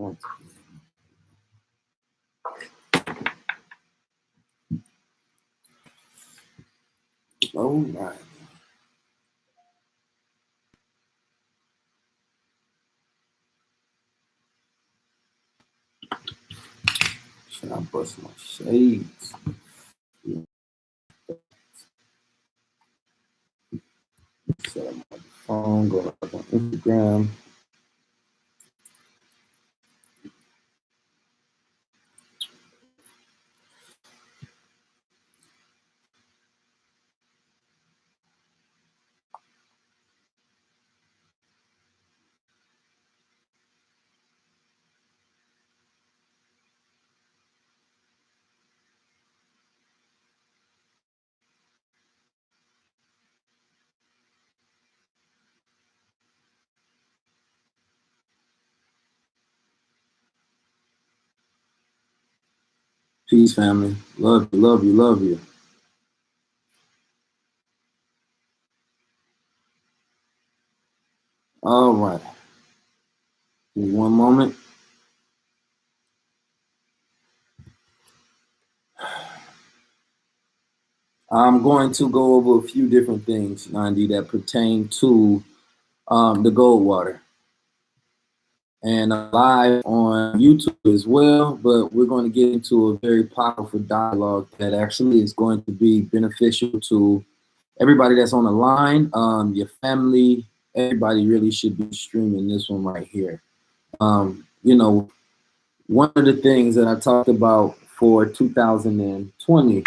All right. Should I bust my shades? Set up my phone, go up on Instagram. Peace, family. Love you, love you, love you. All right. Give me one moment. I'm going to go over a few different things, Nandi, that pertain to the gold water. And live on YouTube as well, but we're going to get into a very powerful dialogue that actually is going to be beneficial to everybody that's on the line, your family, everybody really should be streaming this one right here. You know, one of the things that I talked about for 2020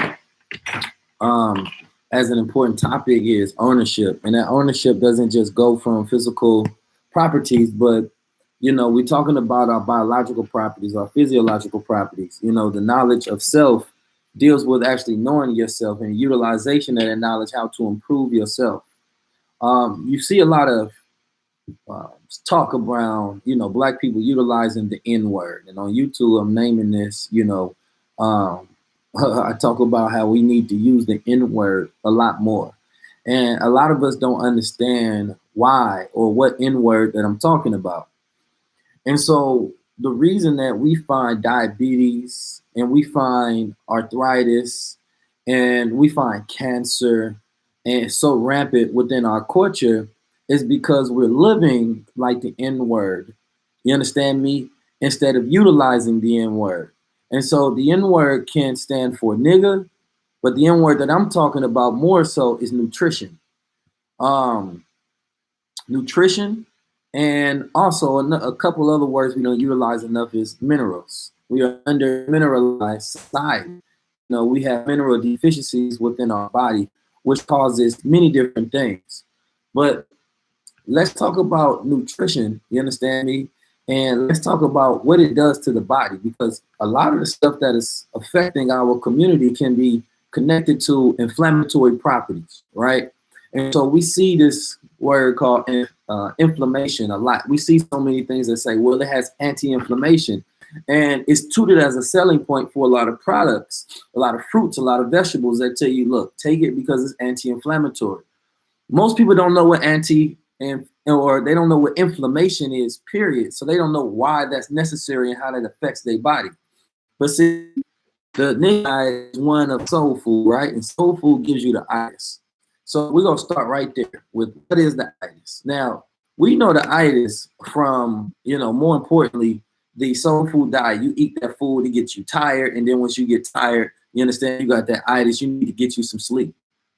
as an important topic is ownership. And that ownership doesn't just go from physical properties, but you know, we're talking about our biological properties, our physiological properties. You know, the knowledge of self deals with actually knowing yourself and utilization of that knowledge, how to improve yourself. You see a lot of talk around, you know, Black people utilizing the N word. And on YouTube, I'm naming this, you know, I talk about how we need to use the N word a lot more. And a lot of us don't understand why or what N word that I'm talking about. And so the reason that we find diabetes and we find arthritis and we find cancer and so rampant within our culture is because we're living like the N word. You understand me? Instead of utilizing the N word. And so the N word can stand for nigga, but the N word that I'm talking about more so is nutrition. Nutrition. And also a couple other words we don't utilize enough is minerals. We are under mineralized society. You know, we have mineral deficiencies within our body, which causes many different things. But let's talk about nutrition, you understand me? And let's talk about what it does to the body, because a lot of the stuff that is affecting our community can be connected to inflammatory properties, right? And so we see this word called inflammation a lot. We see so many things that say, well, it has anti-inflammation. And it's touted as a selling point for a lot of products, a lot of fruits, a lot of vegetables that tell you, look, take it because it's anti-inflammatory. Most people don't know what or they don't know what inflammation is, period. So they don't know why that's necessary and how that affects their body. But see, the nigga is one of soul food, right? And soul food gives you the itis. So we're going to start right there with what is the itis. Now, we know the itis from, you know, more importantly, the soul food diet. You eat that food, it gets you tired. And then once you get tired, you understand you got that itis, you need to get you some sleep.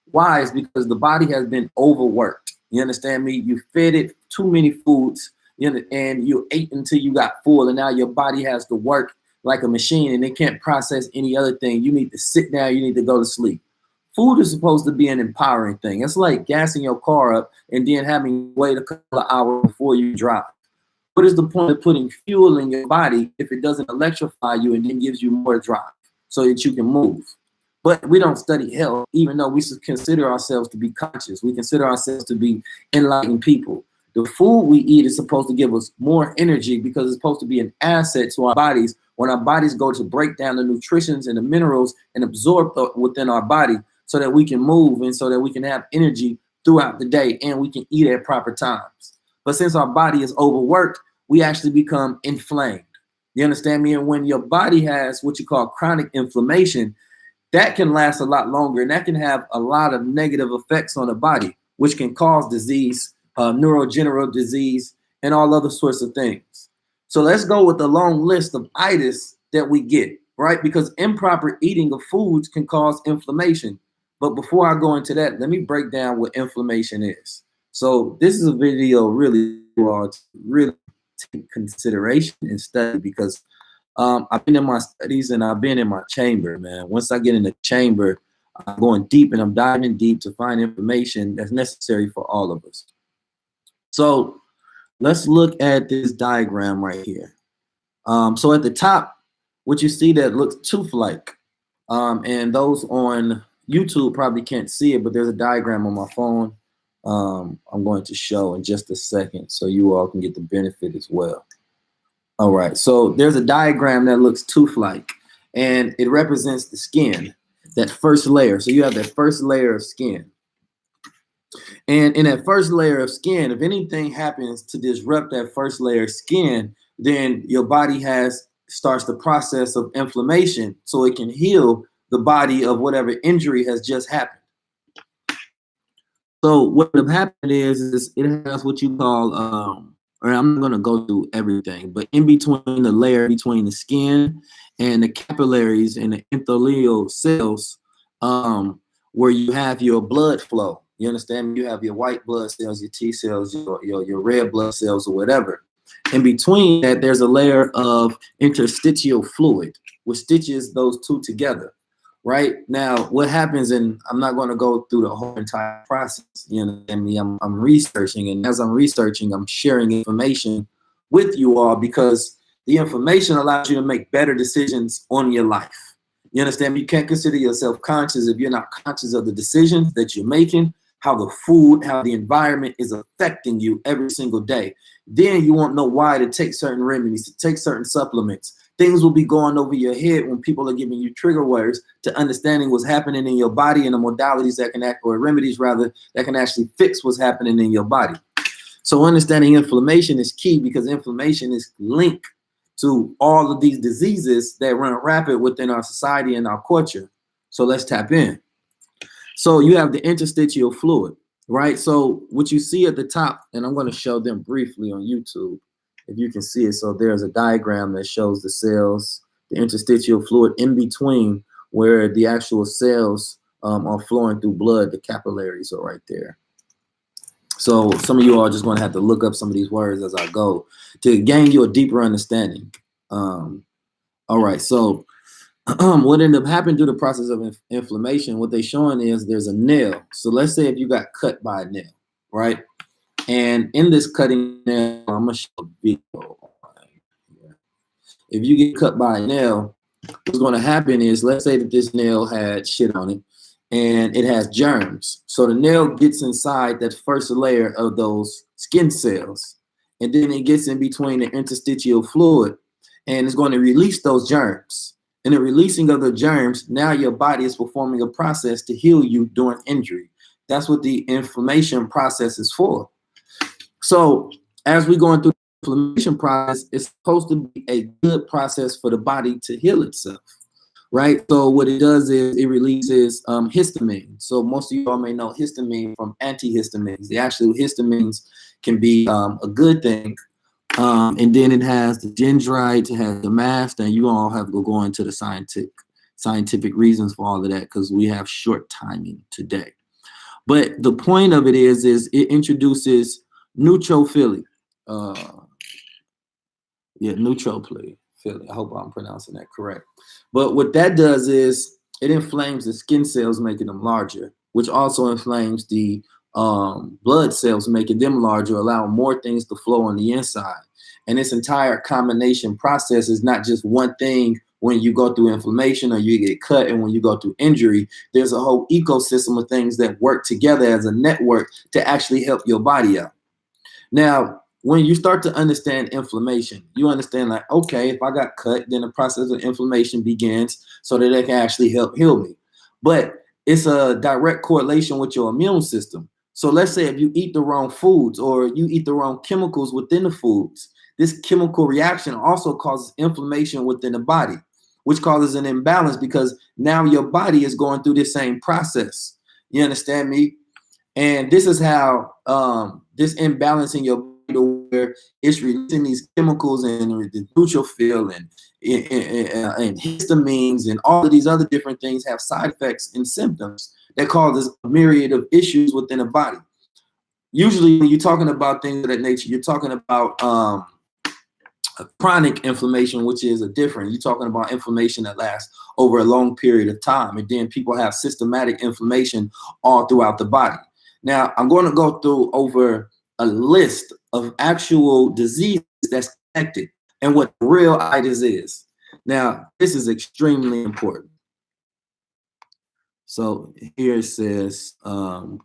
Why? It's because the body has been overworked. You understand me? You fed it too many foods, you know, and you ate until you got full. And now your body has to work like a machine and it can't process any other thing. You need to sit down. You need to go to sleep. Food is supposed to be an empowering thing. It's like gassing your car up and then having to wait a couple of hours before you drive. What is the point of putting fuel in your body if it doesn't electrify you and then gives you more drive so that you can move? But we don't study health, even though we consider ourselves to be conscious. We consider ourselves to be enlightened people. The food we eat is supposed to give us more energy because it's supposed to be an asset to our bodies when our bodies go to break down the nutrients and the minerals and absorb within our body so that we can move and so that we can have energy throughout the day and we can eat at proper times. But since our body is overworked, we actually become inflamed. You understand me? And when your body has what you call chronic inflammation, that can last a lot longer, and that can have a lot of negative effects on the body, which can cause disease, neurodegenerative disease, and all other sorts of things. So let's go with the long list of itis that we get, right? Because improper eating of foods can cause inflammation. But before I go into that, let me break down what inflammation is. So this is a video really to really take consideration and study, because I've been in my studies and I've been in my chamber, man. Once I get in the chamber, I'm going deep and I'm diving deep to find information that's necessary for all of us. So let's look at this diagram right here. So at the top, what you see that looks tooth-like, and those on YouTube probably can't see it, but there's a diagram on my phone. I'm going to show in just a second so you all can get the benefit as well. All right, so there's a diagram that looks tooth-like, and it represents the skin, that first layer. So you have that first layer of skin. And in that first layer of skin, if anything happens to disrupt that first layer of skin, then your body starts the process of inflammation so it can heal the body of whatever injury has just happened. So what would have happened is it has what you call, or I'm not going to go through everything, but in between the layer between the skin and the capillaries and the endothelial cells, where you have your blood flow. You understand? You have your white blood cells, your T cells, your red blood cells, or whatever. In between that, there's a layer of interstitial fluid, which stitches those two together. Right now, what happens, and I'm not going to go through the whole entire process. You know, I mean, I'm researching, and as I'm researching, I'm sharing information with you all, because the information allows you to make better decisions on your life. You understand? You can't consider yourself conscious if you're not conscious of the decisions that you're making, how the food, how the environment is affecting you every single day. Then you won't know why to take certain remedies, to take certain supplements. Things will be going over your head when people are giving you trigger words to understanding what's happening in your body and the modalities that can act, or remedies rather, that can actually fix what's happening in your body. So understanding inflammation is key, because inflammation is linked to all of these diseases that run rapid within our society and our culture. So let's tap in. So you have the interstitial fluid, right? So what you see at the top, and I'm going to show them briefly on YouTube, if you can see it. So there's a diagram that shows the cells, the interstitial fluid in between where the actual cells are flowing through blood. The capillaries are right there. So some of you are just going to have to look up some of these words as I go to gain you a deeper understanding. All right, so what ended up happening through the process of inflammation, what they're showing is there's a nail. So let's say if you got cut by a nail, right? And in this cutting nail, I'm going to show a video. If you get cut by a nail, what's going to happen is, let's say that this nail had shit on it and it has germs. So the nail gets inside that first layer of those skin cells, and then it gets in between the interstitial fluid, and it's going to release those germs. In the releasing of the germs, now your body is performing a process to heal you during injury. That's what the inflammation process is for. So as we're going through the inflammation process, it's supposed to be a good process for the body to heal itself, right? So what it does is it releases histamine. So most of you all may know histamine from antihistamines. The actual histamines can be a good thing. And then it has the dendrites, it has the mast, and you all have to go into the scientific reasons for all of that, because we have short timing today. But the point of it is it introduces neutrophily. Neutrophily. I hope I'm pronouncing that correct. But what that does is it inflames the skin cells, making them larger, which also inflames the blood cells, making them larger, allowing more things to flow on the inside. And this entire combination process is not just one thing. When you go through inflammation or you get cut, and when you go through injury, there's a whole ecosystem of things that work together as a network to actually help your body out. Now, when you start to understand inflammation, you understand, like, okay, if I got cut, then the process of inflammation begins so that it can actually help heal me. But it's a direct correlation with your immune system. So let's say if you eat the wrong foods or you eat the wrong chemicals within the foods, this chemical reaction also causes inflammation within the body, which causes an imbalance because now your body is going through the same process. You understand me? And this is how this imbalance in your body, where it's releasing these chemicals and the neutrophil and histamines and all of these other different things have side effects and symptoms that causes a myriad of issues within the body. Usually when you're talking about things of that nature, you're talking about chronic inflammation, which is a different. You're talking about inflammation that lasts over a long period of time. And then people have systematic inflammation all throughout the body. Now, I'm going to go through over a list of actual diseases that's connected and what real itis is. Now, this is extremely important. So here it says, low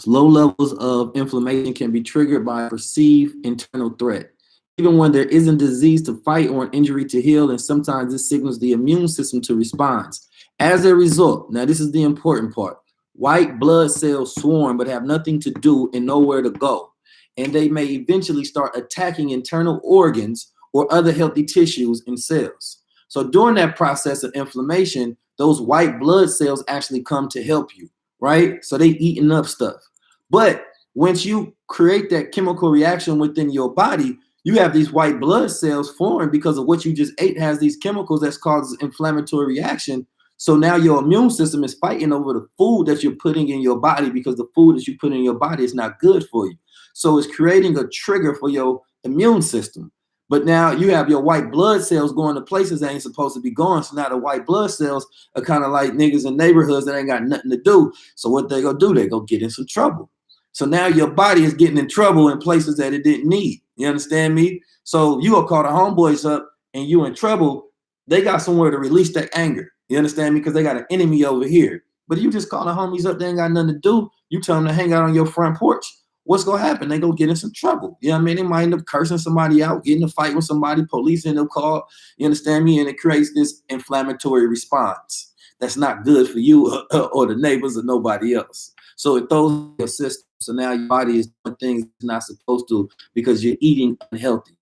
levels of inflammation can be triggered by a perceived internal threat, even when there isn't disease to fight or an injury to heal, and sometimes this signals the immune system to respond. As a result, now this is the important part, white blood cells swarm but have nothing to do and nowhere to go, and they may eventually start attacking internal organs or other healthy tissues and cells. So during that process of inflammation, those white blood cells actually come to help you, right? So they eating up stuff. But once you create that chemical reaction within your body, you have these white blood cells formed because of what you just ate has these chemicals that causes inflammatory reaction. So now your immune system is fighting over the food that you're putting in your body because the food that you put in your body is not good for you. So it's creating a trigger for your immune system. But now you have your white blood cells going to places that ain't supposed to be going. So now the white blood cells are kind of like niggas in neighborhoods that ain't got nothing to do. So what they gonna do? They go get in some trouble. So now your body is getting in trouble in places that it didn't need. You understand me? So you gonna call the homeboys up and you in trouble. They got somewhere to release that anger. You understand me? Because they got an enemy over here. But you just call the homies up, they ain't got nothing to do. You tell them to hang out on your front porch. What's gonna happen? They gonna get in some trouble. You know what I mean? They might end up cursing somebody out, getting a fight with somebody, police end up call. You understand me? And it creates this inflammatory response that's not good for you or the neighbors or nobody else. So it throws your system. So now your body is doing things it's not supposed to because you're eating unhealthy.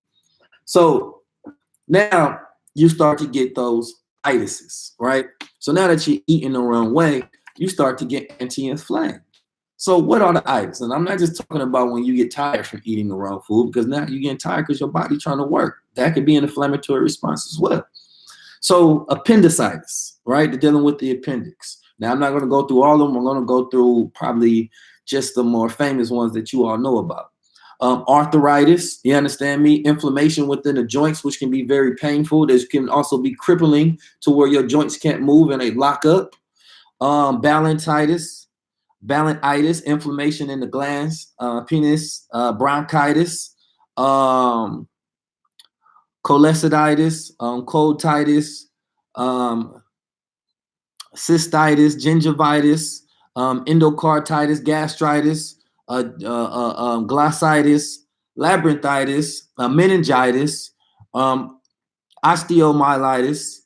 So now you start to get those itises, right? So now that you're eating the wrong way, you start to get anti-inflamed. So what are the itis? And I'm not just talking about when you get tired from eating the wrong food, because now you're getting tired because your body's trying to work. That could be an inflammatory response as well. So appendicitis, right? They're dealing with the appendix. Now, I'm not going to go through all of them. I'm going to go through probably just the more famous ones that you all know about. Arthritis, you understand me? Inflammation within the joints, which can be very painful. This can also be crippling to where your joints can't move and they lock up. Balanitis, inflammation in the glands, penis, bronchitis, cholecystitis, colditis, cystitis, gingivitis, endocarditis, gastritis, glossitis, labyrinthitis, meningitis, osteomyelitis,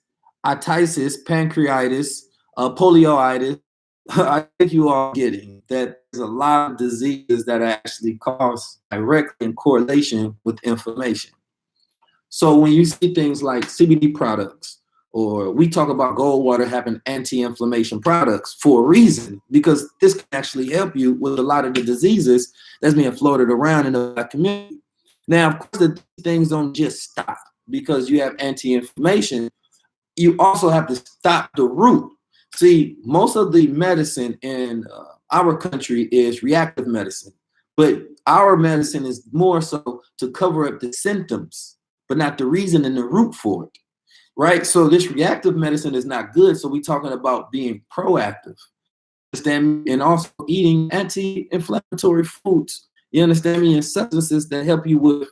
otitis, pancreatitis, polioitis. I think you are getting that there's a lot of diseases that are actually caused directly in correlation with inflammation. So when you see things like CBD products, or we talk about gold water having anti-inflammation products for a reason, because this can actually help you with a lot of the diseases that's being floated around in the community. Now, of course, the things don't just stop because you have anti-inflammation. You also have to stop the root. See, most of the medicine in our country is reactive medicine, but our medicine is more so to cover up the symptoms, but not the reason and the root for it, right? So this reactive medicine is not good. So we're talking about being proactive, understand me? And also eating anti-inflammatory foods, you understand me, and substances that help you with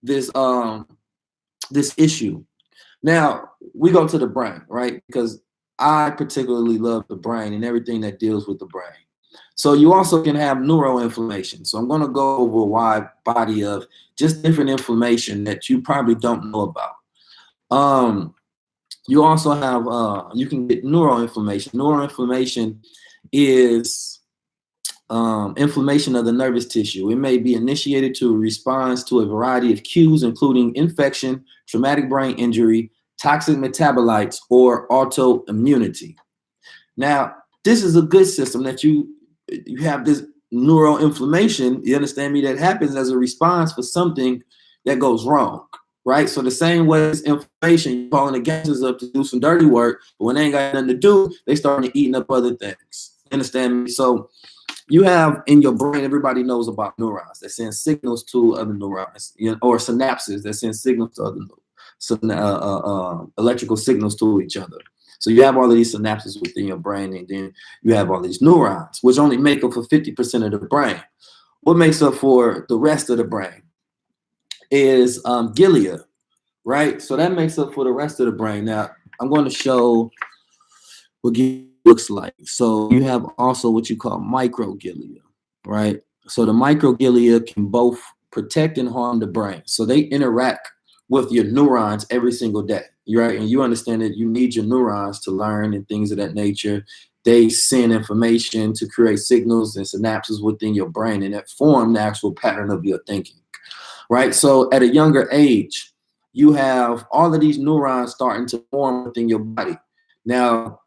this this issue. Now we go to the brain, right? Because I particularly love the brain and everything that deals with the brain. So you also can have neuroinflammation. So I'm going to go over a wide body of just different inflammation that you probably don't know about. You also have, you can get neuroinflammation. Neuroinflammation is inflammation of the nervous tissue. It may be initiated to response to a variety of cues, including infection, traumatic brain injury, toxic metabolites, or autoimmunity. Now, this is a good system that you have this neuroinflammation, you understand me, that happens as a response for something that goes wrong, right? So the same way as inflammation, you're calling the gangsters up to do some dirty work, but when they ain't got nothing to do, they start eating up other things. You understand me? So you have in your brain, everybody knows about neurons that send signals to other neurons, or synapses that send signals to other electrical signals to each other. So you have all of these synapses within your brain, and then you have all these neurons, which only make up for 50% of the brain. What makes up for the rest of the brain is glia, right? So that makes up for the rest of the brain. Now, I'm going to show what glia looks like. So you have also what you call microglia, right? So the microglia can both protect and harm the brain. So they interact with your neurons every single day, right? And you understand that you need your neurons to learn and things of that nature. They send information to create signals and synapses within your brain, and that form the actual pattern of your thinking, right? So at a younger age, you have all of these neurons starting to form within your body. Now,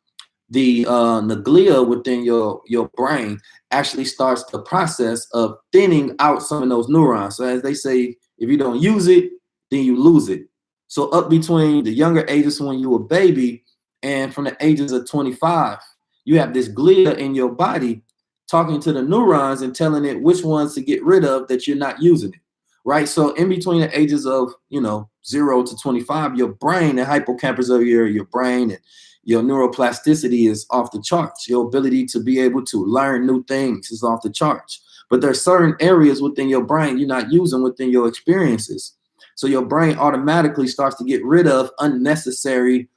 the glia within your brain actually starts the process of thinning out some of those neurons. So as they say, if you don't use it, then you lose it. So up between the younger ages when you were a baby and from the ages of 25, you have this glia in your body talking to the neurons and telling it which ones to get rid of that you're not using it, right? So in between the ages of 0 to 25, your brain, the hippocampus of your brain and your neuroplasticity is off the charts. Your ability to be able to learn new things is off the charts. But there are certain areas within your brain you're not using within your experiences. So your brain automatically starts to get rid of unnecessary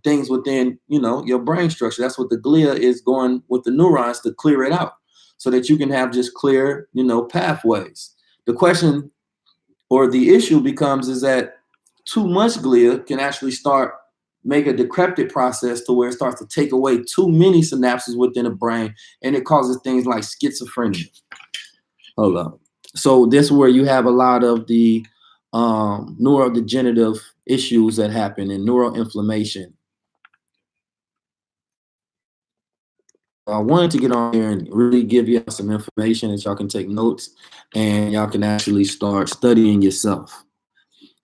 things within, your brain structure. That's what the glia is going with the neurons to clear it out so that you can have just clear, pathways. The question or the issue becomes is that too much glia can actually make a decrepit process to where it starts to take away too many synapses within the brain, and it causes things like schizophrenia. Hold on. So this is where you have a lot of the neurodegenerative issues that happen in neuroinflammation. I wanted to get on here and really give you some information that y'all can take notes and y'all can actually start studying yourself.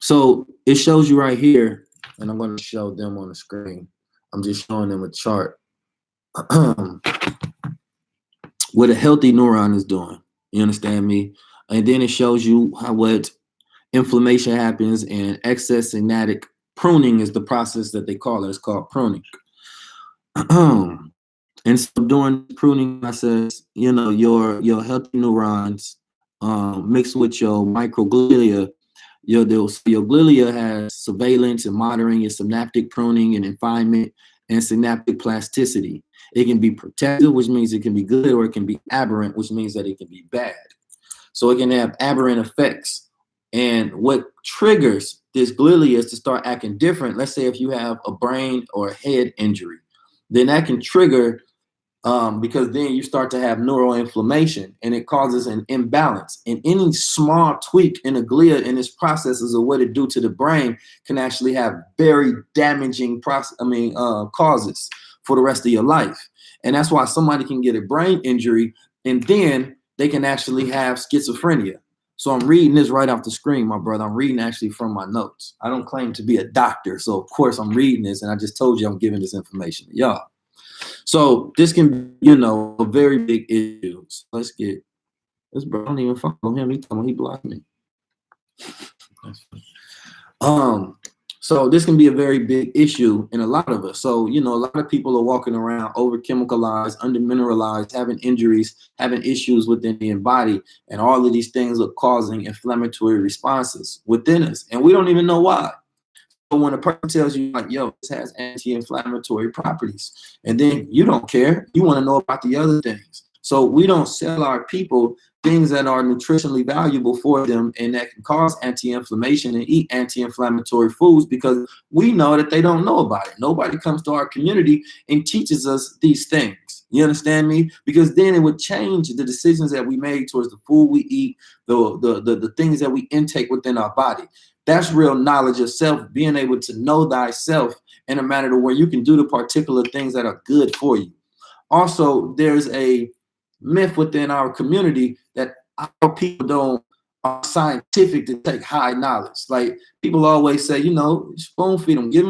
So it shows you right here, and I'm going to show them on the screen. I'm just showing them a chart what a healthy neuron is doing. You understand me? And then it shows you what inflammation happens, and excess synaptic pruning is the process that they call it. It's called pruning. And so during the pruning process, your healthy neurons mixed with your microglia, your glia has surveillance and monitoring your synaptic pruning and refinement and synaptic plasticity. It can be protective, which means it can be good, or it can be aberrant, which means that it can be bad. So it can have aberrant effects. And what triggers this glia is to start acting different. Let's say if you have a brain or a head injury, then that can trigger because then you start to have neuroinflammation, and it causes an imbalance. And any small tweak in the glia in its processes of what it do to the brain can actually have very damaging causes for the rest of your life. And that's why somebody can get a brain injury and then they can actually have schizophrenia. So I'm reading this right off the screen, my brother. I'm reading actually from my notes. I don't claim to be a doctor, so of course I'm reading this, and I just told you I'm giving this information to y'all. So this can be, a very big issue. So let's get this bro. I don't even follow him. He blocked me. So this can be a very big issue in a lot of us. So, a lot of people are walking around over chemicalized, under mineralized, having injuries, having issues within the body, and all of these things are causing inflammatory responses within us, and we don't even know why. But when a person tells you, like, yo, this has anti-inflammatory properties, and then you don't care, you want to know about the other things. So we don't sell our people things that are nutritionally valuable for them and that can cause anti-inflammation, and eat anti-inflammatory foods because we know that they don't know about it. Nobody comes to our community and teaches us these things. You understand me? Because then it would change the decisions that we made towards the food we eat, the things that we intake within our body. That's real knowledge of self, being able to know thyself in a manner to where you can do the particular things that are good for you. Also, there's a myth within our community that our people don't are scientific to take high knowledge. Like people always say, spoon feed them, give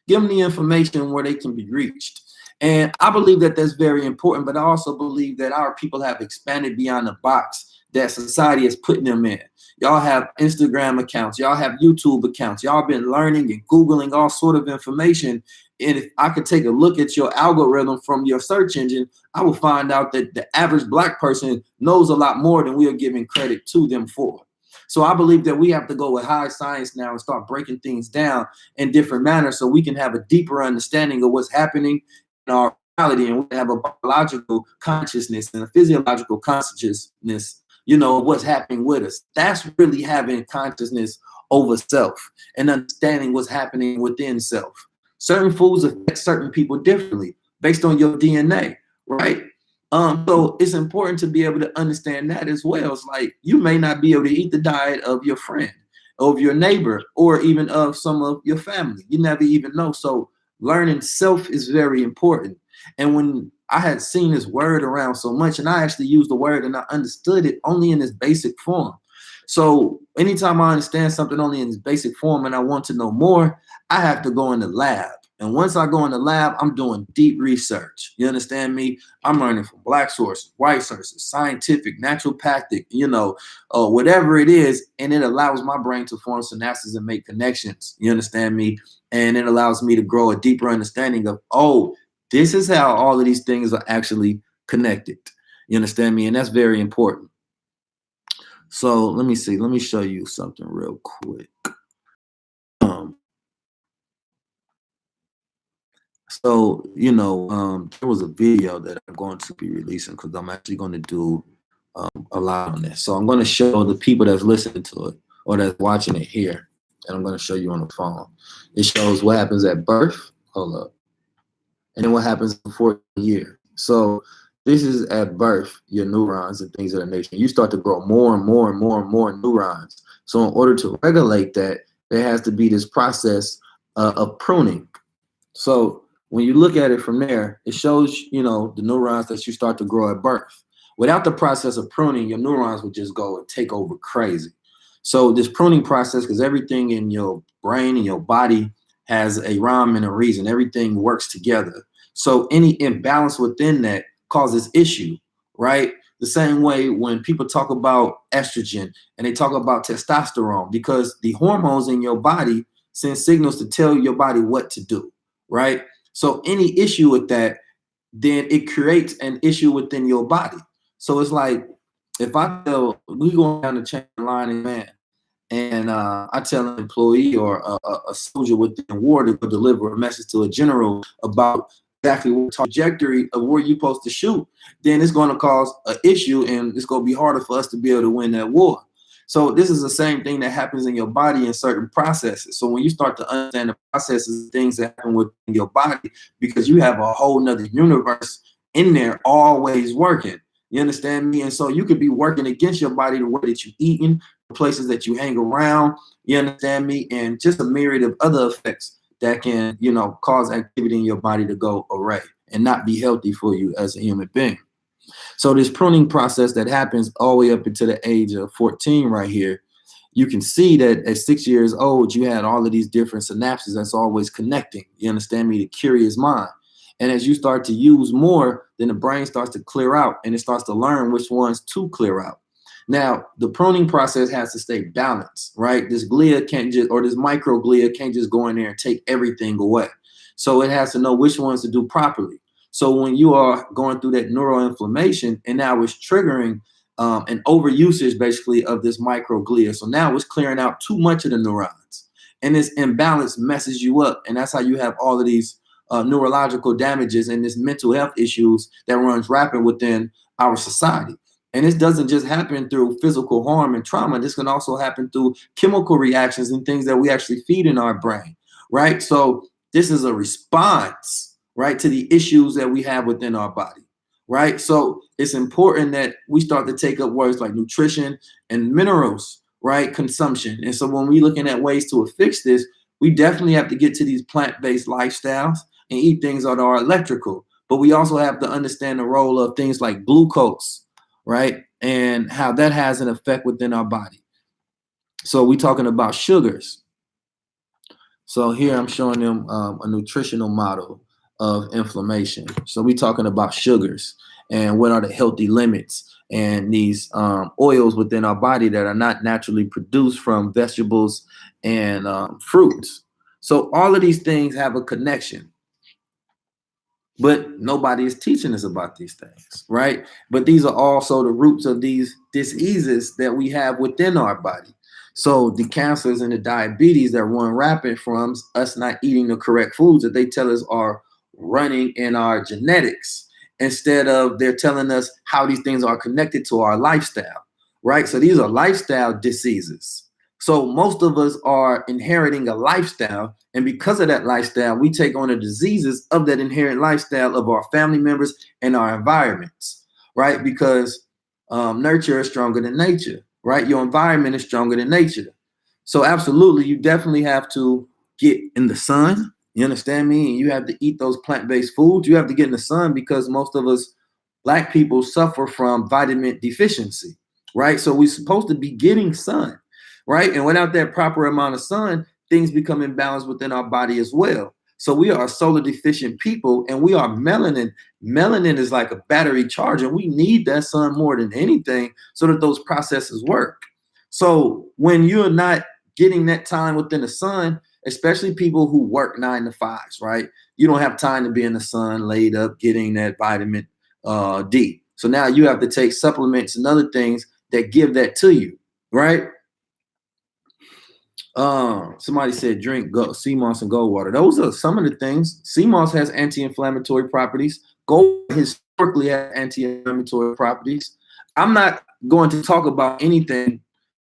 them the information where they can be reached. And I believe that that's very important, but I also believe that our people have expanded beyond the box that society is putting them in. Y'all have Instagram accounts, y'all have YouTube accounts, y'all been learning and Googling all sort of information. And if I could take a look at your algorithm from your search engine, I will find out that the average Black person knows a lot more than we are giving credit to them for. So I believe that we have to go with high science now and start breaking things down in different manners so we can have a deeper understanding of what's happening in our reality, and we have a biological consciousness and a physiological consciousness, what's happening with us. That's really having consciousness over self and understanding what's happening within self. Certain foods affect certain people differently based on your DNA, right? So it's important to be able to understand that as well. It's like you may not be able to eat the diet of your friend, of your neighbor, or even of some of your family. You never even know. So learning self is very important. And when I had seen this word around so much, and I actually used the word and I understood it only in its basic form. So anytime I understand something only in its basic form and I want to know more, I have to go in the lab. And once I go in the lab, I'm doing deep research. You understand me? I'm learning from Black sources, white sources, scientific, naturopathic, whatever it is. And it allows my brain to form synapses and make connections. You understand me? And it allows me to grow a deeper understanding of, this is how all of these things are actually connected. You understand me? And that's very important. So let me see. Let me show you something real quick. There was a video that I'm going to be releasing because I'm actually going to do a lot on this. So I'm going to show the people that's listening to it or that's watching it here, and I'm going to show you on the phone. It shows what happens at birth. Hold up. And then what happens before a year. So this is at birth, your neurons and things of that nature. You start to grow more and more and more and more neurons. So in order to regulate that, there has to be this process of pruning. So when you look at it from there, it shows, the neurons that you start to grow at birth. Without the process of pruning, your neurons would just go and take over crazy. So this pruning process, because everything in your brain and your body has a rhyme and a reason. Everything works together. So any imbalance within that causes issue, right? The same way when people talk about estrogen and they talk about testosterone, because the hormones in your body send signals to tell your body what to do, right? So any issue with that, then it creates an issue within your body. So it's like, if we going down the chain line, man, and I tell an employee or a soldier within war to go deliver a message to a general about exactly what trajectory of where you're supposed to shoot, then it's going to cause an issue and it's going to be harder for us to be able to win that war. So this is the same thing that happens in your body in certain processes. So when you start to understand the processes, things that happen within your body, because you have a whole nother universe in there always working. You understand me? And so you could be working against your body, the way that you're eating, the places that you hang around, you understand me? And just a myriad of other effects that can, cause activity in your body to go awry and not be healthy for you as a human being. So this pruning process that happens all the way up until the age of 14 right here, you can see that at 6 years old, you had all of these different synapses that's always connecting. You understand me? The curious mind. And as you start to use more, then the brain starts to clear out and it starts to learn which ones to clear out. Now, the pruning process has to stay balanced, right? This glia can't just, or this microglia can't just go in there and take everything away. So it has to know which ones to do properly. So when you are going through that neuroinflammation and now it's triggering an overusage basically of this microglia. So now it's clearing out too much of the neurons and this imbalance messes you up. And that's how you have all of these neurological damages and this mental health issues that runs rapid within our society. And this doesn't just happen through physical harm and trauma. This can also happen through chemical reactions and things that we actually feed in our brain, right? So this is a response, right, to the issues that we have within our body. right? So it's important that we start to take up words like nutrition and minerals, right? Consumption. And so when we're looking at ways to fix this, we definitely have to get to these plant-based lifestyles and eat things that are electrical. But we also have to understand the role of things like glucose, right? And how that has an effect within our body. So we're talking about sugars. So here I'm showing them a nutritional model of inflammation. So we're talking about sugars and what are the healthy limits and these oils within our body that are not naturally produced from vegetables and fruits. So all of these things have a connection, but nobody is teaching us about these things, right? But these are also the roots of these diseases that we have within our body. So the cancers and the diabetes that run rapid from us not eating the correct foods that they tell us are running in our genetics, instead of they're telling us how these things are connected to our lifestyle, right? So these are lifestyle diseases. So most of us are inheriting a lifestyle, and because of that lifestyle, we take on the diseases of that inherent lifestyle of our family members and our environments, right? Because nurture is stronger than nature, right? Your environment is stronger than nature. So absolutely, you definitely have to get in the sun. You understand me? And you have to eat those plant-based foods. You have to get in the sun because most of us Black people suffer from vitamin deficiency, right? So we're supposed to be getting sun, right? And without that proper amount of sun, things become imbalanced within our body as well. So we are solar deficient people, and we are melanin. Melanin is like a battery charge, and we need that sun more than anything so that those processes work. So when you're not getting that time within the sun, especially people who work 9 to 5s, right? You don't have time to be in the sun, laid up, getting that vitamin D. So now you have to take supplements and other things that give that to you, right? Somebody said drink sea moss and gold water. Those are some of the things. Sea moss has anti-inflammatory properties. Gold historically has anti-inflammatory properties. I'm not going to talk about anything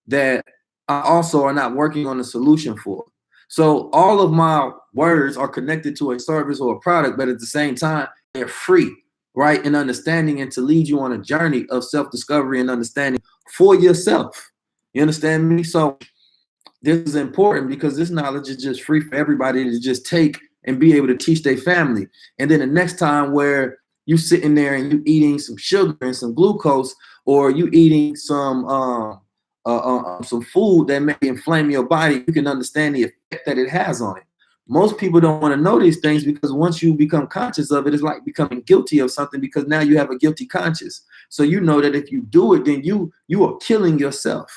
that I also are not working on a solution for. So all of my words are connected to a service or a product, but at the same time, they're free, right? And understanding, and to lead you on a journey of self-discovery and understanding for yourself. You understand me? So this is important because this knowledge is just free for everybody to just take and be able to teach their family. And then the next time where you sitting there and you eating some sugar and some glucose, or you eating some food that may inflame your body, you can understand the effect that it has on it. Most people don't want to know these things because once you become conscious of it, it's like becoming guilty of something because now you have a guilty conscience. So you know that if you do it, then you are killing yourself.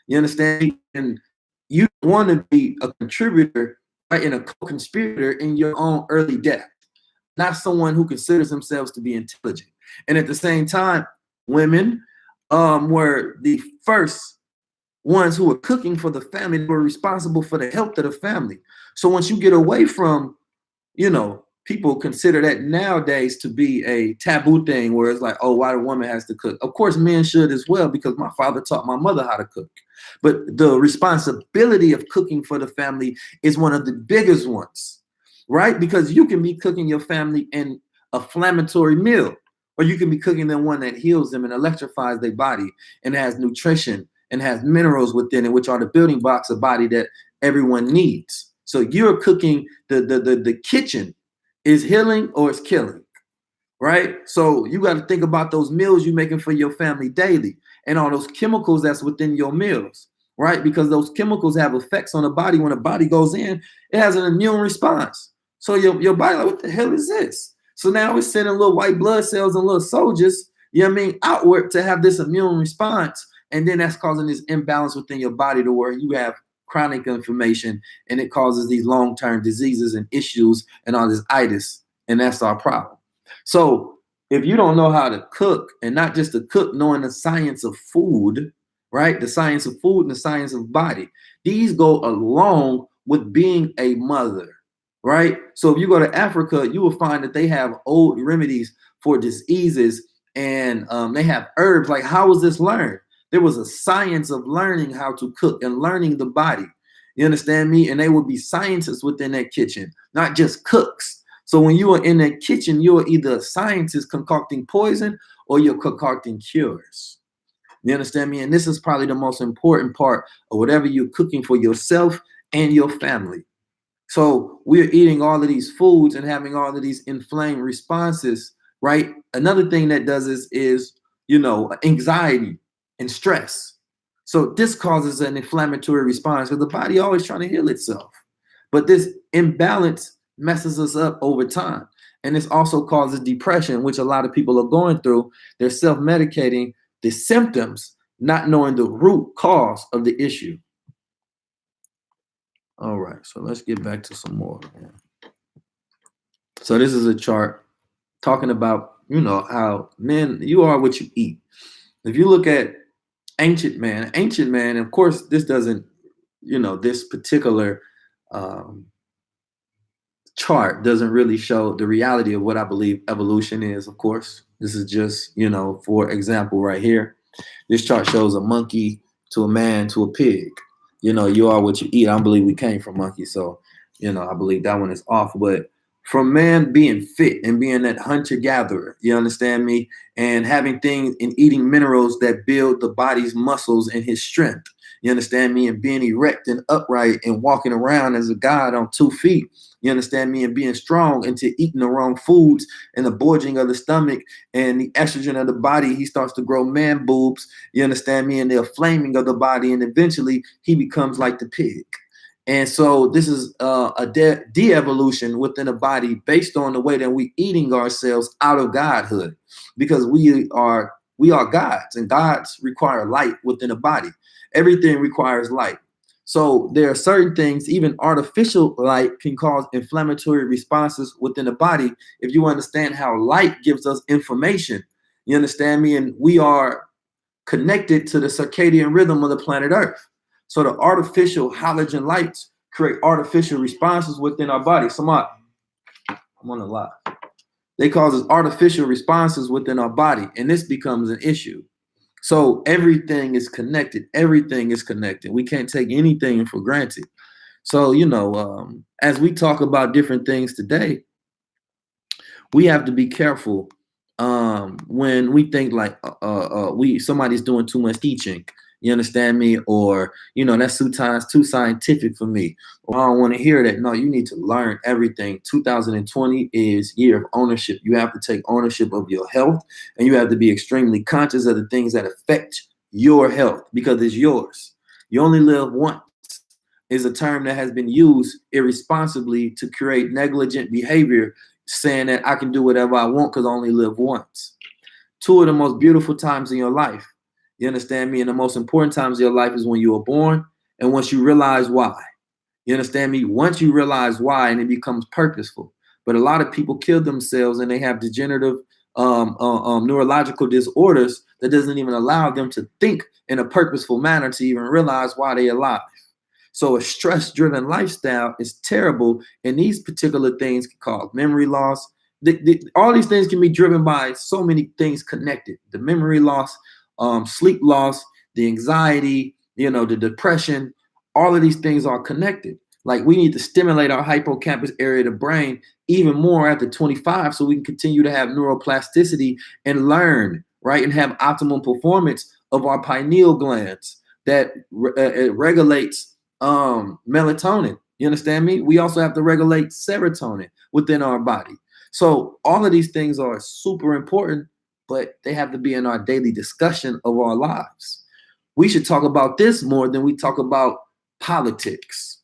You understand? And you want to be a contributor, right, and a co-conspirator in your own early death, not someone who considers themselves to be intelligent. And at the same time, women were the first ones who were cooking for the family. They were responsible for the health of the family. So once you get away from, people consider that nowadays to be a taboo thing where it's like, oh, why the woman has to cook? Of course, men should as well, because my father taught my mother how to cook. But the responsibility of cooking for the family is one of the biggest ones, right? Because you can be cooking your family an inflammatory meal, or you can be cooking them one that heals them and electrifies their body and has nutrition and has minerals within it, which are the building blocks of body that everyone needs. So you're cooking the kitchen is healing or it's killing, right? So you got to think about those meals you're making for your family daily and all those chemicals that's within your meals, right? Because those chemicals have effects on the body. When the body goes in, it has an immune response. So your body, like, what the hell is this? So now we're sending little white blood cells and little soldiers, outward to have this immune response. And then that's causing this imbalance within your body to where you have chronic inflammation, and it causes these long-term diseases and issues and all this itis, and that's our problem. So if you don't know how to cook, and not just to cook, knowing the science of food, right? The science of food and the science of body, these go along with being a mother, right? So if you go to Africa, you will find that they have old remedies for diseases, and they have herbs. Like, how was this learned? There was a science of learning how to cook and learning the body. You understand me? And they would be scientists within that kitchen, not just cooks. So when you are in that kitchen, you're either a scientist concocting poison or you're concocting cures. You understand me? And this is probably the most important part of whatever you're cooking for yourself and your family. So we're eating all of these foods and having all of these inflamed responses, right? Another thing that does is anxiety and stress. So this causes an inflammatory response because the body always trying to heal itself. But this imbalance messes us up over time. And this also causes depression, which a lot of people are going through. They're self-medicating the symptoms, not knowing the root cause of the issue. All right, so let's get back to some more. So this is a chart talking about, how men, you are what you eat. If you look at ancient man, of course, this doesn't, this particular chart doesn't really show the reality of what I believe evolution is, of course. This is just, for example, right here. This chart shows a monkey to a man to a pig. You are what you eat. I don't believe we came from monkeys. So, I believe that one is off. But from man being fit and being that hunter-gatherer, you understand me? And having things and eating minerals that build the body's muscles and his strength. You understand me? And being erect and upright and walking around as a god on 2 feet. You understand me? And being strong into eating the wrong foods and the bulging of the stomach and the estrogen of the body, he starts to grow man boobs. You understand me? And the flaming of the body. And eventually he becomes like the pig. And so this is a de-evolution within the body based on the way that we're eating ourselves out of godhood, because we are gods, and gods require light within the body. Everything requires light. So there are certain things, even artificial light can cause inflammatory responses within the body if you understand how light gives us information. You understand me? And we are connected to the circadian rhythm of the planet Earth. So the artificial halogen lights create artificial responses within our body. I'm on a lot. They cause artificial responses within our body, and this becomes an issue. So everything is connected. Everything is connected. We can't take anything for granted. So, as we talk about different things today, we have to be careful when we think like somebody's doing too much teaching. You understand me? Or, that's sometimes too scientific for me. Or I don't want to hear that. No, you need to learn everything. 2020 is year of ownership. You have to take ownership of your health, and you have to be extremely conscious of the things that affect your health because it's yours. You only live once is a term that has been used irresponsibly to create negligent behavior, saying that I can do whatever I want because I only live once. 2 of the most beautiful times in your life. You understand me? And the most important times of your life is when you were born and once you realize why. You understand me? Once you realize why, and it becomes purposeful. But a lot of people kill themselves and they have degenerative neurological disorders that doesn't even allow them to think in a purposeful manner to even realize why they're alive. So a stress-driven lifestyle is terrible, and these particular things can cause memory loss. All these things can be driven by so many things connected. The memory loss, sleep loss, the anxiety, the depression, all of these things are connected. Like we need to stimulate our hippocampus area of the brain even more after 25 so we can continue to have neuroplasticity and learn, right? And have optimal performance of our pineal glands that it regulates melatonin. You understand me? We also have to regulate serotonin within our body. So all of these things are super important, but they have to be in our daily discussion of our lives. We should talk about this more than we talk about politics,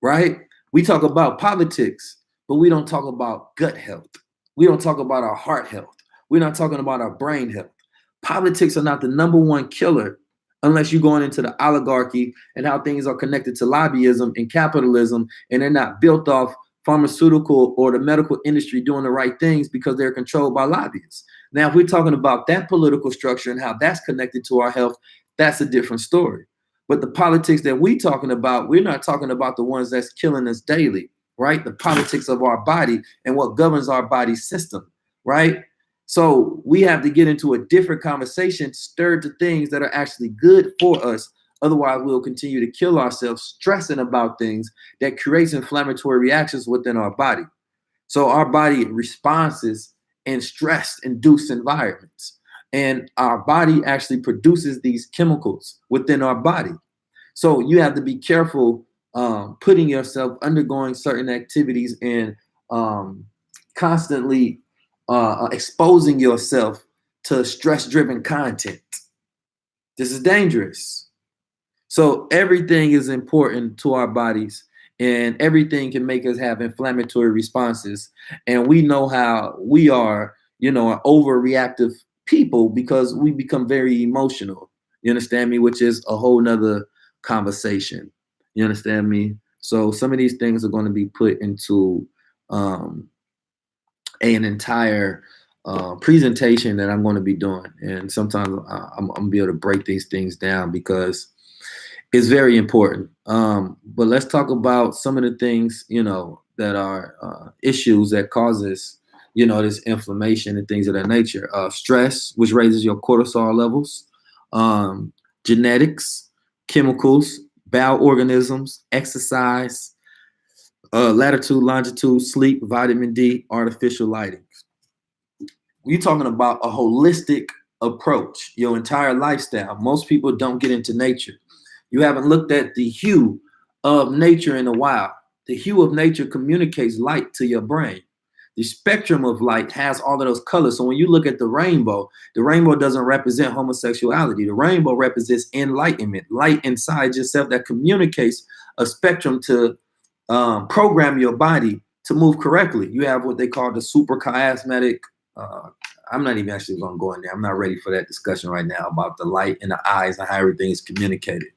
right? We talk about politics, but we don't talk about gut health. We don't talk about our heart health. We're not talking about our brain health. Politics are not the #1 killer unless you're going into the oligarchy and how things are connected to lobbyism and capitalism, and they're not built off pharmaceutical or the medical industry doing the right things because they're controlled by lobbyists. Now, if we're talking about that political structure and how that's connected to our health, that's a different story. But the politics that we're talking about, we're not talking about the ones that's killing us daily, right? The politics of our body and what governs our body system, right? So we have to get into a different conversation, stir to things that are actually good for us. Otherwise, we'll continue to kill ourselves stressing about things that creates inflammatory reactions within our body. So our body responds in stress-induced environments. And our body actually produces these chemicals within our body. So you have to be careful putting yourself undergoing certain activities and constantly exposing yourself to stress-driven content. This is dangerous. So everything is important to our bodies, and everything can make us have inflammatory responses. And we know how we are, an overreactive people because we become very emotional. You understand me? Which is a whole nother conversation. You understand me? So some of these things are going to be put into um, an entire presentation that I'm going to be doing. And sometimes I'm going to be able to break these things down because it's very important. But let's talk about some of the things, that are issues that causes, this inflammation and things of that nature. Stress, which raises your cortisol levels, um, genetics, chemicals, bowel organisms, exercise, latitude, longitude, sleep, vitamin D, artificial lighting. We're talking about a holistic approach, your entire lifestyle. Most people don't get into nature. You haven't looked at the hue of nature in a while. The hue of nature communicates light to your brain. The spectrum of light has all of those colors. So when you look at the rainbow doesn't represent homosexuality. The rainbow represents enlightenment, light inside yourself that communicates a spectrum to program your body to move correctly. You have what they call the suprachiasmatic. I'm not even actually going to go in there. I'm not ready for that discussion right now about the light in the eyes and how everything is communicated.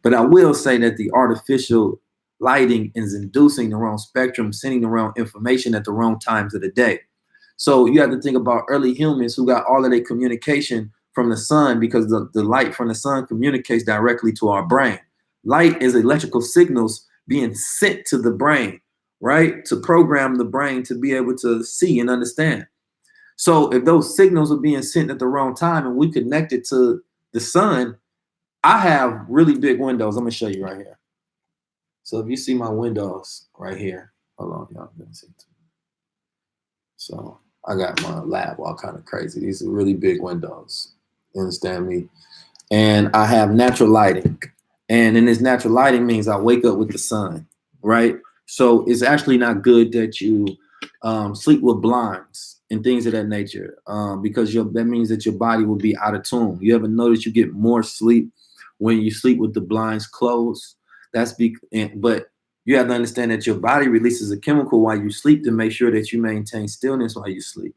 But I will say that the artificial lighting is inducing the wrong spectrum, sending the wrong information at the wrong times of the day. So you have to think about early humans who got all of their communication from the sun, because the light from the sun communicates directly to our brain. Light is electrical signals being sent to the brain, right? To program the brain to be able to see and understand. So if those signals are being sent at the wrong time and we connect it to the sun, I have really big windows. I'm going to show you right here. So if you see my windows right here, hold on, y'all. So I got my lab all kind of crazy. These are really big windows. You understand me? And I have natural lighting. And in this natural lighting means I wake up with the sun, right? So it's actually not good that you sleep with blinds and things of that nature, because that means that your body will be out of tune. You ever notice you get more sleep when you sleep with the blinds closed? But you have to understand that your body releases a chemical while you sleep to make sure that you maintain stillness while you sleep.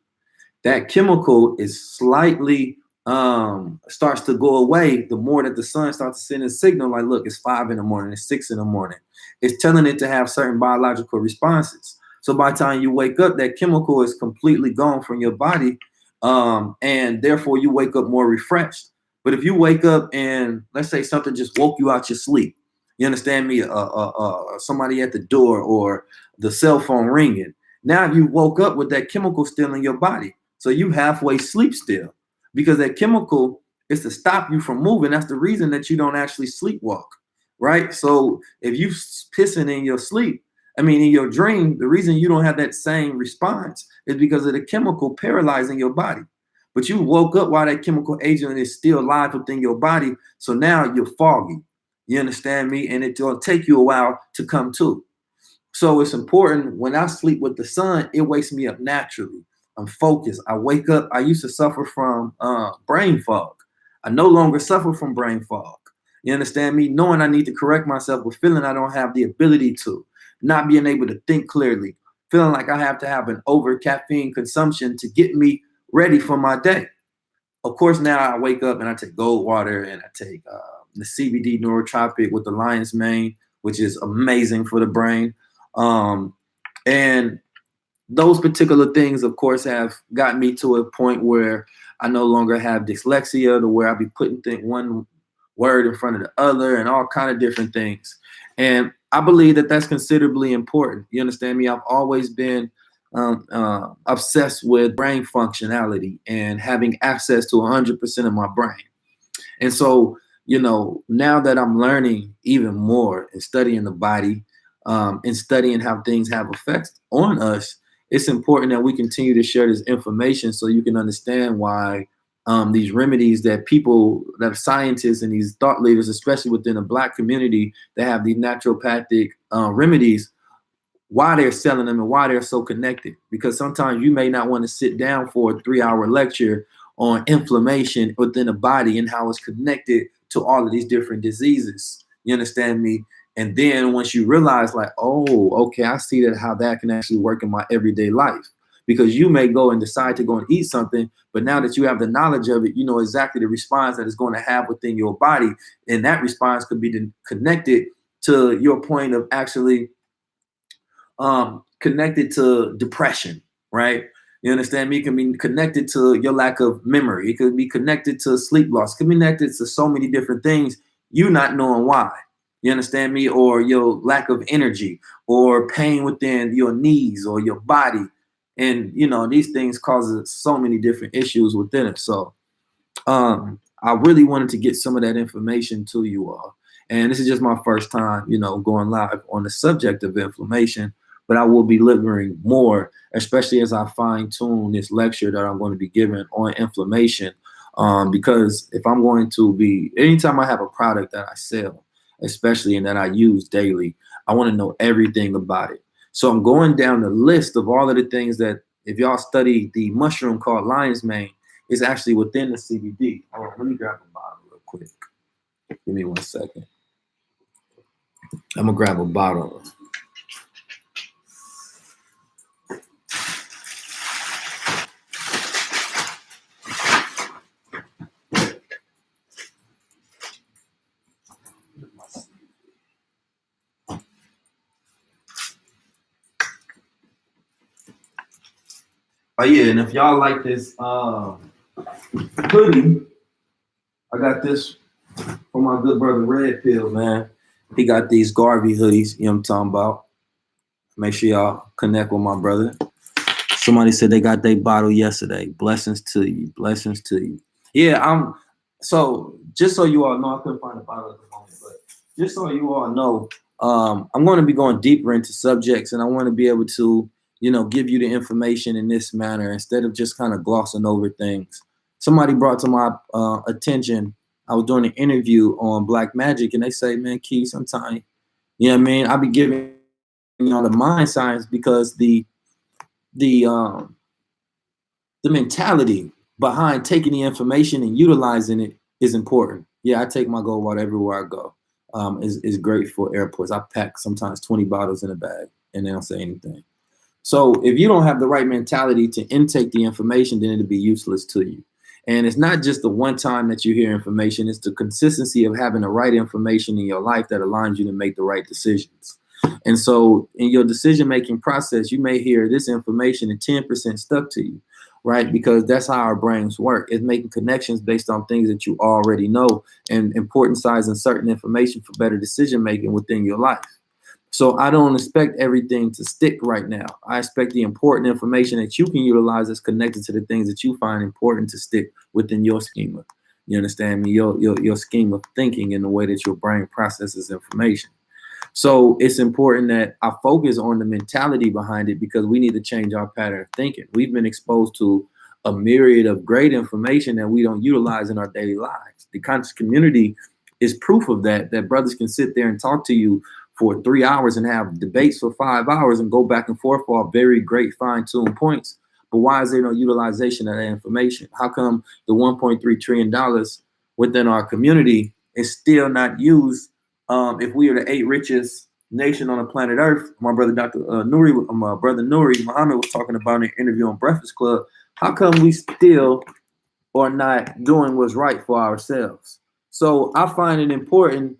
That chemical is slightly starts to go away the more that the sun starts to send a signal like, look, it's 5 in the morning, it's 6 in the morning. It's telling it to have certain biological responses. So by the time you wake up, that chemical is completely gone from your body, and therefore you wake up more refreshed. But if you wake up and let's say something just woke you out your sleep, you understand me? Somebody at the door or the cell phone ringing. Now you woke up with that chemical still in your body. So you halfway sleep still, because that chemical is to stop you from moving. That's the reason that you don't actually sleepwalk, right? So if you pissing in your sleep, in your dream, the reason you don't have that same response is because of the chemical paralyzing your body. But you woke up while that chemical agent is still alive within your body. So now you're foggy. You understand me? And it'll take you a while to come to. So it's important when I sleep with the sun, it wakes me up naturally. I'm focused. I wake up. I used to suffer from brain fog. I no longer suffer from brain fog. You understand me? Knowing I need to correct myself, but feeling I don't have the ability to, not being able to think clearly, feeling like I have to have an over caffeine consumption to get me ready for my day. Of course, now I wake up and I take gold water and I take the CBD neurotropic with the lion's mane, which is amazing for the brain. And those particular things, of course, have gotten me to a point where I no longer have dyslexia, to where I be putting one word in front of the other and all kind of different things. And I believe that that's considerably important. You understand me? I've always been obsessed with brain functionality and having access to 100% of my brain. And so, now that I'm learning even more and studying the body, and studying how things have effects on us, it's important that we continue to share this information so you can understand why these remedies that people, that scientists and these thought leaders, especially within the Black community, that have these naturopathic remedies, why they're selling them and why they're so connected. Because sometimes you may not want to sit down for a 3-hour lecture on inflammation within the body and how it's connected to all of these different diseases. You understand me? And then once you realize, like, oh, okay, I see that how that can actually work in my everyday life. Because you may go and decide to go and eat something, but now that you have the knowledge of it, you know exactly the response that it's going to have within your body. And that response could be connected to your point of actually connected to depression, right? You understand me? It can be connected to your lack of memory. It could be connected to sleep loss. It could be connected to so many different things, you not knowing why. You understand me? Or your lack of energy, or pain within your knees or your body. And, you know, these things causes so many different issues within it. So I really wanted to get some of that information to you all. And this is just my first time, you know, going live on the subject of inflammation, but I will be delivering more, especially as I fine tune this lecture that I'm going to be giving on inflammation. Because if I'm going to be, anytime I have a product that I sell, especially and that I use daily, I want to know everything about it. So I'm going down the list of all of the things that, if y'all study the mushroom called lion's mane, is actually within the CBD. Hold on, let me grab a bottle real quick. Give me 1 second. I'm gonna grab a bottle. Oh yeah, and if y'all like this hoodie, I got this from my good brother Red Pill, man. He got these Garvey hoodies, you know what I'm talking about. Make sure y'all connect with my brother. Somebody said they got their bottle yesterday. Blessings to you. Blessings to you. Yeah, so just so you all know, I couldn't find a bottle at the moment, but just so you all know, I'm going to be going deeper into subjects, and I want to be able to, you know, give you the information in this manner instead of just kind of glossing over things. Somebody brought to my attention, I was doing an interview on Black Magic, and they say, man, Key, sometimes, you know what I mean, I be giving, you know, the mind science because the mentality behind taking the information and utilizing it is important. Yeah, I take my gold water everywhere I go. Is great for airports. I pack sometimes 20 bottles in a bag and they don't say anything. So if you don't have the right mentality to intake the information, then it'll be useless to you. And it's not just the one time that you hear information, it's the consistency of having the right information in your life that aligns you to make the right decisions. And so in your decision-making process, you may hear this information and 10% stuck to you, right? Because that's how our brains work. It's making connections based on things that you already know and important size and certain information for better decision-making within your life. So I don't expect everything to stick right now. I expect the important information that you can utilize that's connected to the things that you find important to stick within your schema. You understand me? Your scheme of thinking and the way that your brain processes information. So it's important that I focus on the mentality behind it because we need to change our pattern of thinking. We've been exposed to a myriad of great information that we don't utilize in our daily lives. The conscious community is proof of that brothers can sit there and talk to you for 3 hours and have debates for 5 hours and go back and forth for very great fine-tuned points. But why is there no utilization of that information? How come the $1.3 trillion within our community is still not used? If we are the 8th richest nation on the planet Earth, my brother Nuri Muhammad was talking about in an interview on Breakfast Club. How come we still are not doing what's right for ourselves? So I find it important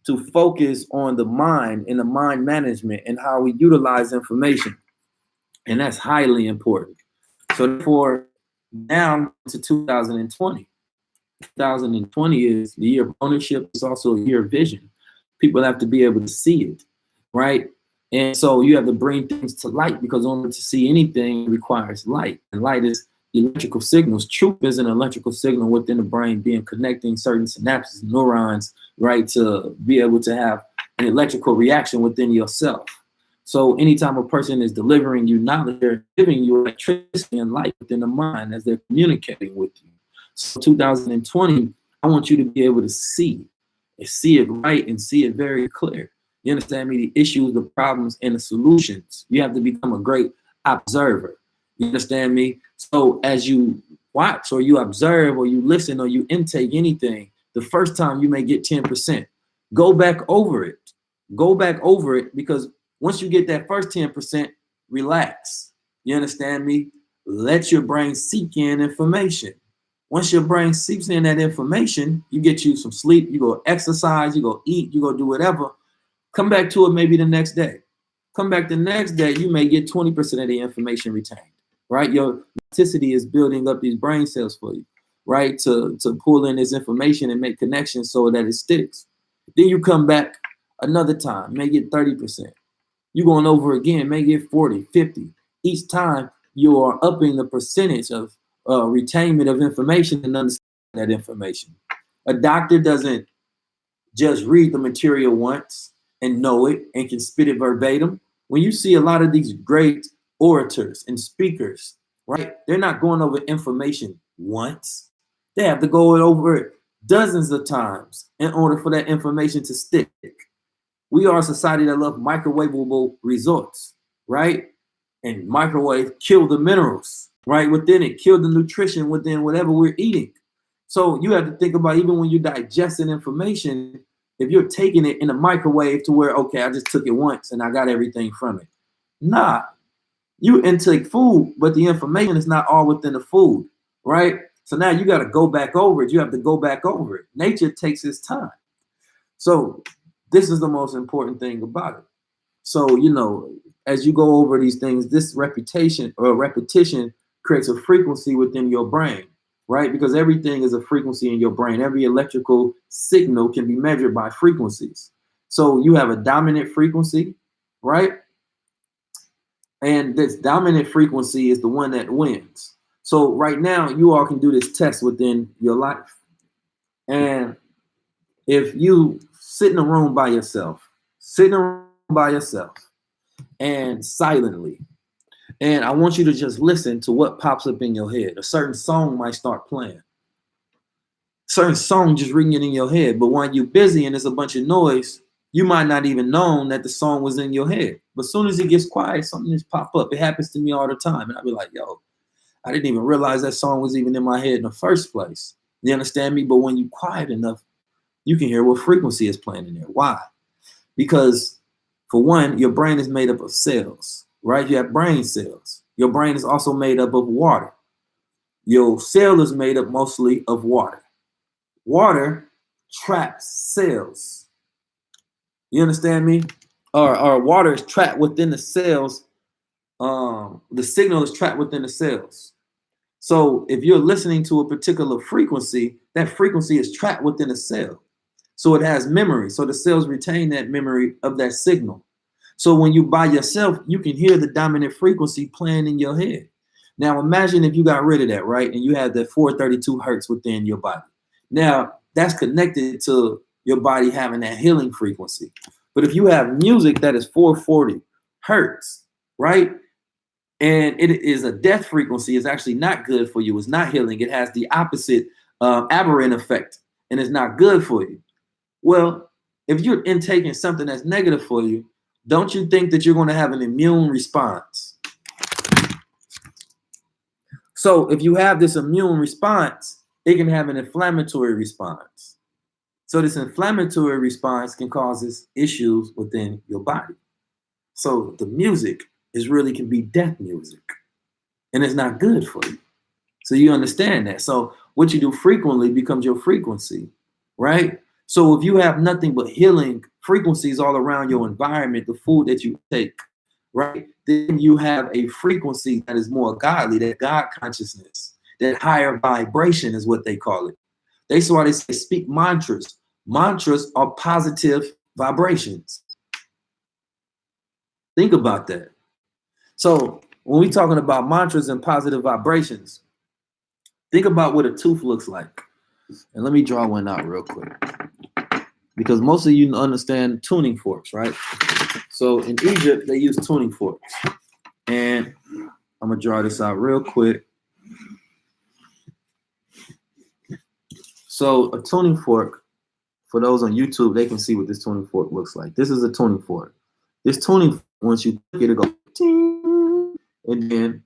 to focus on the mind and the mind management and how we utilize information. And that's highly important. So therefore, down to 2020. 2020 is the year of ownership. It's also a year of vision. People have to be able to see it, right? And so you have to bring things to light because in order to see anything requires light. And light is electrical signals. Truth is an electrical signal within the brain being connecting certain synapses, neurons, right, to be able to have an electrical reaction within yourself. So anytime a person is delivering you knowledge, they're giving you electricity and light within the mind as they're communicating with you. So 2020, I want you to be able to see it right and see it very clear. You understand me? The issues, the problems, and the solutions. You have to become a great observer. You understand me? So as you watch or you observe or you listen or you intake anything, the first time you may get 10%. Go back over it. Go back over it, because once you get that first 10%, relax. You understand me? Let your brain seek in information. Once your brain seeps in that information, you get you some sleep, you go exercise, you go eat, you go do whatever. Come back to it maybe the next day. Come back the next day, you may get 20% of the information retained, right? Your plasticity is building up these brain cells for you, right? To pull in this information and make connections so that it sticks. Then you come back another time, may get 30%. You going over again, may get 40, 50. Each time you are upping the percentage of retainment of information and understanding that information. A doctor doesn't just read the material once and know it and can spit it verbatim. When you see a lot of these great orators and speakers, right, they're not going over information once. They have to go over it dozens of times in order for that information to stick. We are a society that loves microwavable results, right? And microwave kill the minerals, right, within it, kill the nutrition within whatever we're eating. So you have to think about, even when you're digesting information, if you're taking it in a microwave to where, okay, I just took it once and I got everything from it. Nah, you intake food, but the information is not all within the food, right? So now you got to go back over it. You have to go back over it. Nature takes its time. So this is the most important thing about it. So, as you go over these things, this repetition creates a frequency within your brain, right? Because everything is a frequency in your brain. Every electrical signal can be measured by frequencies. So you have a dominant frequency, right? And this dominant frequency is the one that wins. So right now, you all can do this test within your life. And if you sit in a room by yourself, and silently, and I want you to just listen to what pops up in your head. A certain song might start playing. Certain song just ringing in your head. But when you're busy and there's a bunch of noise, you might not even know that the song was in your head. But as soon as it gets quiet, something just pop up. It happens to me all the time. And I'll be like, yo, I didn't even realize that song was even in my head in the first place. You understand me? But when you're quiet enough, you can hear what frequency is playing in there. Why? Because, for one, your brain is made up of cells, right? You have brain cells. Your brain is also made up of water. Your cell is made up mostly of water. Water traps cells. You understand me? Or water is trapped within the cells. The signal is trapped within the cells. So if you're listening to a particular frequency, that frequency is trapped within a cell. So it has memory. So the cells retain that memory of that signal. So when you by yourself, you can hear the dominant frequency playing in your head. Now imagine if you got rid of that, right? And you had that 432 hertz within your body. Now that's connected to your body having that healing frequency. But if you have music that is 440 hertz, right? And it is a death frequency, it's actually not good for you. It's not healing. It has the opposite aberrant effect, and it's not good for you. Well, if you're intaking something that's negative for you, don't you think that you're going to have an immune response? So if you have this immune response, it can have an inflammatory response. So this inflammatory response can cause issues within your body. So the music really can be death music, and it's not good for you. So you understand that. So what you do frequently becomes your frequency, right? So if you have nothing but healing frequencies all around your environment, the food that you take, right, then you have a frequency that is more godly, that God consciousness, that higher vibration is what they call it. That's why they say speak mantras. Mantras are positive vibrations. Think about that. So when we're talking about mantras and positive vibrations, think about what a tooth looks like. And let me draw one out real quick. because most of you understand tuning forks, right? So in Egypt, they use tuning forks. And I'm going to draw this out real quick. So a tuning fork, for those on YouTube, they can see what this tuning fork looks like. This is a tuning fork. This tuning fork, once you click it, it goes ting, and then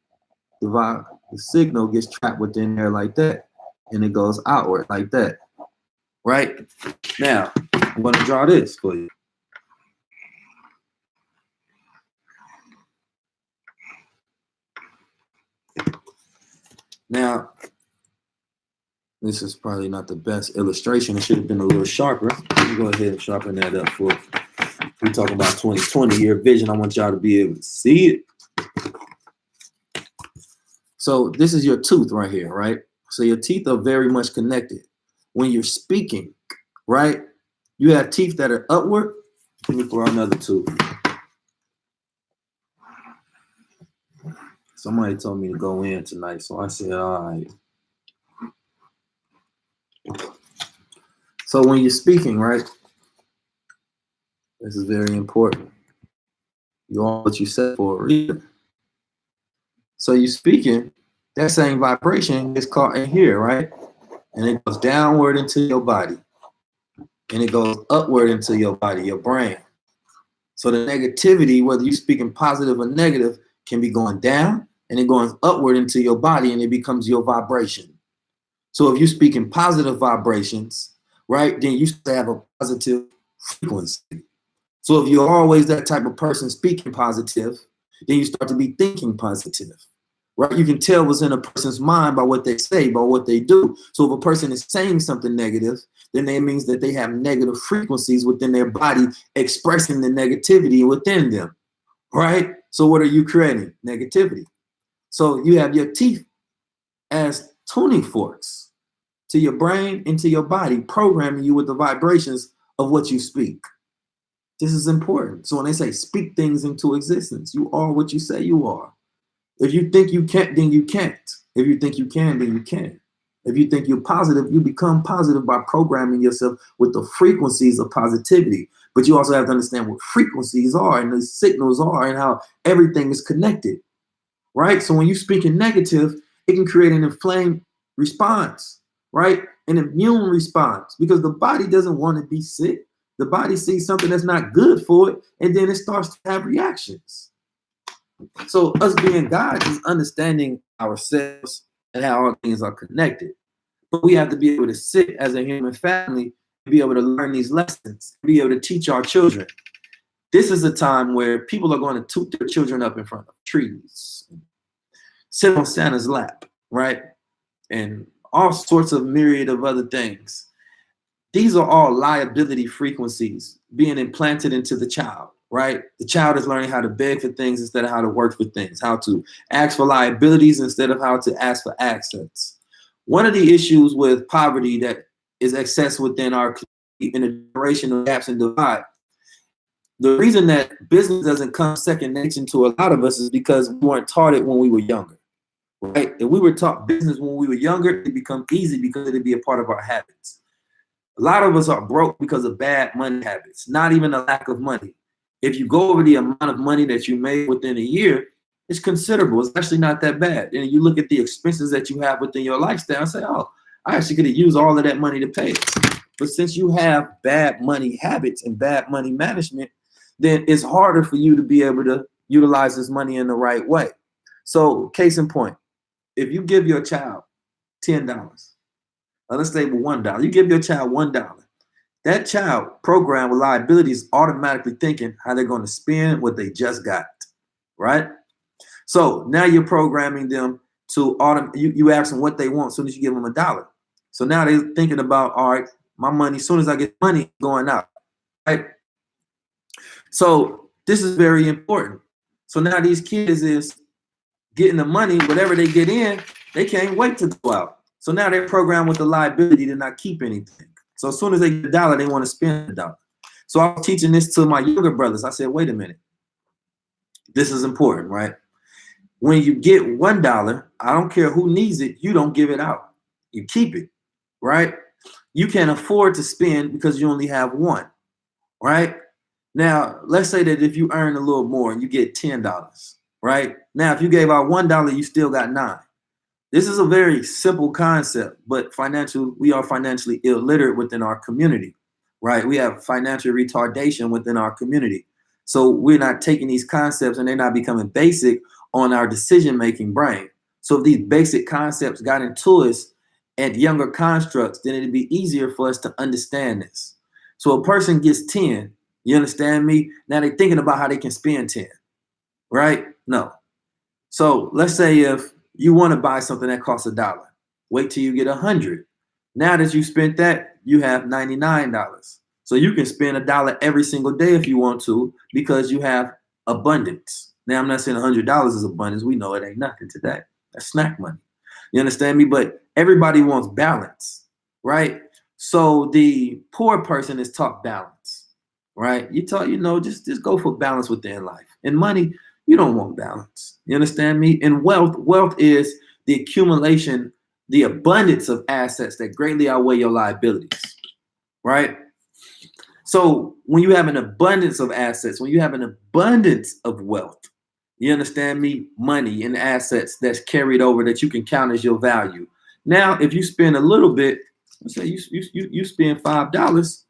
the signal gets trapped within there like that, and it goes outward like that. Right? Now, I'm going to draw this for you. Now, this is probably not the best illustration. It should have been a little sharper. Let me go ahead and sharpen that up for we're talking about 2020 year vision. I want y'all to be able to see it. So this is your tooth right here, right? So your teeth are very much connected. When you're speaking, right, you have teeth that are upward. Let me throw another tooth. Somebody told me to go in tonight, so I said, all right. So when you're speaking, right, this is very important. You are what you said for a reason. So you're speaking, that same vibration gets caught in here, right? And it goes downward into your body. And it goes upward into your body, your brain. So the negativity, whether you're speaking positive or negative, can be going down and it going upward into your body, and it becomes your vibration. So if you're speaking positive vibrations, right, then you have a positive frequency. So if you're always that type of person speaking positive, then you start to be thinking positive, right? You can tell what's in a person's mind by what they say, by what they do. So if a person is saying something negative, then that means that they have negative frequencies within their body expressing the negativity within them, right? So what are you creating? Negativity. So you have your teeth as tuning forks to your brain, into your body, programming you with the vibrations of what you speak. This is important. So when they say speak things into existence, you are what you say you are. If you think you can't, then you can't. If you think you can, then you can. If you think you're positive, you become positive by programming yourself with the frequencies of positivity. But you also have to understand what frequencies are and the signals are and how everything is connected, right? So when you speak in negative, it can create an inflamed response, right? An immune response, because the body doesn't want to be sick. The body sees something that's not good for it, and then it starts to have reactions. So us being God is understanding ourselves and how all things are connected. But we have to be able to sit as a human family and be able to learn these lessons, be able to teach our children. This is a time where people are going to toot their children up in front of trees, sit on Santa's lap, right? And all sorts of myriad of other things. These are all liability frequencies being implanted into the child, right? The child is learning how to beg for things instead of how to work for things, how to ask for liabilities instead of how to ask for assets. One of the issues with poverty that is excess within our in a generational gaps and divide, the reason that business doesn't come second nature to a lot of us is because we weren't taught it when we were younger, right? If we were taught business when we were younger, it become easy because it'd be a part of our habits. A lot of us are broke because of bad money habits, not even a lack of money. If you go over the amount of money that you made within a year, it's considerable. It's actually not that bad. And you look at the expenses that you have within your lifestyle and say, oh, I actually could have used all of that money to pay it. But since you have bad money habits and bad money management, then it's harder for you to be able to utilize this money in the right way. So case in point, if you give your child $10, let's say with $1. You give your child $1. That child programmed with liabilities automatically thinking how they're going to spend what they just got, right? So now you're programming them to you ask them what they want as soon as you give them $1. So now they're thinking about, all right, my money, as soon as I get money, going out, right? So this is very important. So now these kids is getting the money, whatever they get in, they can't wait to go out. So now they're programmed with the liability to not keep anything. So as soon as they get $1, they want to spend $1. So I was teaching this to my younger brothers. I said, wait a minute. This is important, right? When you get $1, I don't care who needs it, you don't give it out. You keep it, right? you can afford to spend because you only have one, right? Now, let's say that if you earn a little more and you get $10, right? Now, if you gave out $1, you still got nine. This is a very simple concept, but we are financially illiterate within our community, right? We have financial retardation within our community. So we're not taking these concepts and they're not becoming basic on our decision-making brain. So if these basic concepts got into us at younger constructs, then it'd be easier for us to understand this. So a person gets 10, you understand me? Now they're thinking about how they can spend 10, right? No. So let's say if you want to buy something that costs $1, wait till you get 100. Now that you spent that, you have $99. So you can spend $1 every single day if you want to because you have abundance. Now I'm not saying $100 is abundance. We know it ain't nothing today. That's snack money. You understand me? But everybody wants balance, right? So the poor person is taught balance, right? You taught, just go for balance within life. In money, you don't want balance. You understand me? And wealth is the accumulation, the abundance of assets that greatly outweigh your liabilities, right? So when you have an abundance of assets, when you have an abundance of wealth, you understand me? Money and assets that's carried over that you can count as your value. Now, if you spend a little bit, let's say you spend $5,